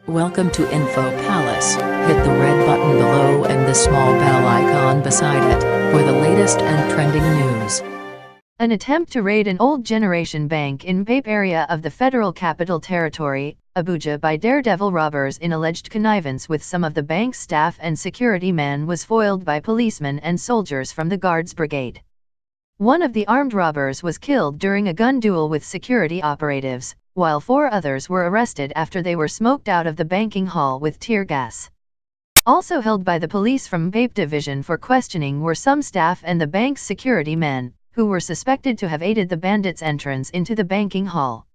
Welcome to Info Palace. Hit the red button below and the small bell icon beside it, for the latest and trending news. An attempt to raid an old generation bank in Pape area of the Federal Capital Territory, Abuja by daredevil robbers in alleged connivance with some of the bank's staff and security men was foiled by policemen and soldiers from the Guards Brigade. One of the armed robbers was killed during a gun duel with security operatives, while 4 others were arrested after they were smoked out of the banking hall with tear gas. Also held by the police from Pape Division for questioning were some staff and the bank's security men, who were suspected to have aided the bandits' entrance into the banking hall.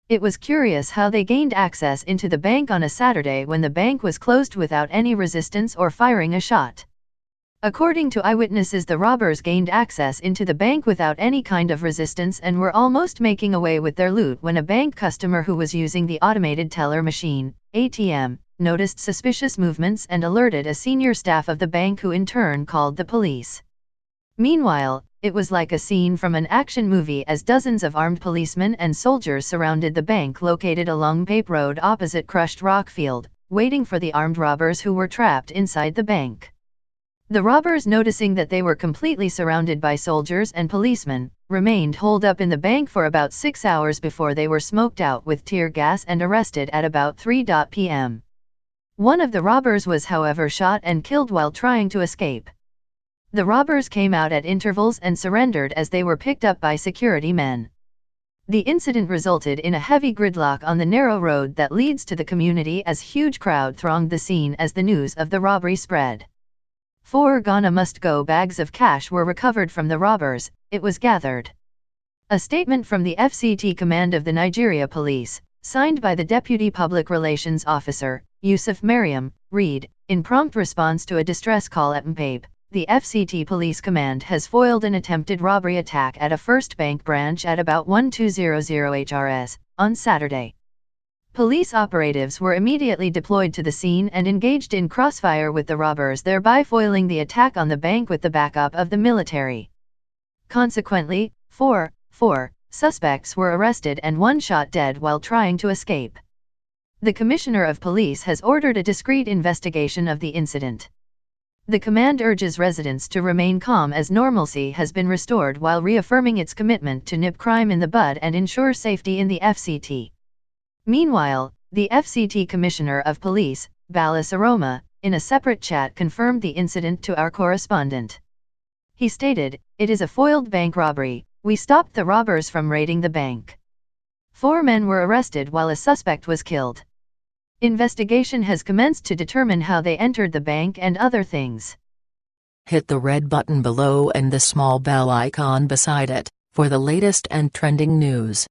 It was curious how they gained access into the bank on a Saturday when the bank was closed without any resistance or firing a shot. According to eyewitnesses, the robbers gained access into the bank without any kind of resistance and were almost making away with their loot when a bank customer who was using the automated teller machine, ATM, noticed suspicious movements and alerted a senior staff of the bank, who in turn called the police. Meanwhile, it was like a scene from an action movie as dozens of armed policemen and soldiers surrounded the bank located along Pape Road opposite Crushed Rock Field, waiting for the armed robbers who were trapped inside the bank. The robbers, noticing that they were completely surrounded by soldiers and policemen, remained holed up in the bank for about 6 hours before they were smoked out with tear gas and arrested at about 3 p.m. One of the robbers was, however, shot and killed while trying to escape. The robbers came out at intervals and surrendered as they were picked up by security men. The incident resulted in a heavy gridlock on the narrow road that leads to the community as huge crowd thronged the scene as the news of the robbery spread. 4 Ghana must-go bags of cash were recovered from the robbers, it was gathered. A statement from the FCT command of the Nigeria Police, signed by the Deputy Public Relations Officer, Yusuf Mariam, read, in prompt response to a distress call at Mpape, the FCT Police Command has foiled an attempted robbery attack at a First Bank branch at about 1200 HRS, on Saturday. Police operatives were immediately deployed to the scene and engaged in crossfire with the robbers, thereby foiling the attack on the bank with the backup of the military. Consequently, four suspects were arrested and 1 shot dead while trying to escape. The Commissioner of Police has ordered a discreet investigation of the incident. The command urges residents to remain calm as normalcy has been restored, while reaffirming its commitment to nip crime in the bud and ensure safety in the FCT. Meanwhile, the FCT Commissioner of Police, Balas Aroma, in a separate chat confirmed the incident to our correspondent. He stated, "It is a foiled bank robbery. We stopped the robbers from raiding the bank. 4 men were arrested while a suspect was killed. Investigation has commenced to determine how they entered the bank and other things." Hit the red button below and the small bell icon beside it, for the latest and trending news.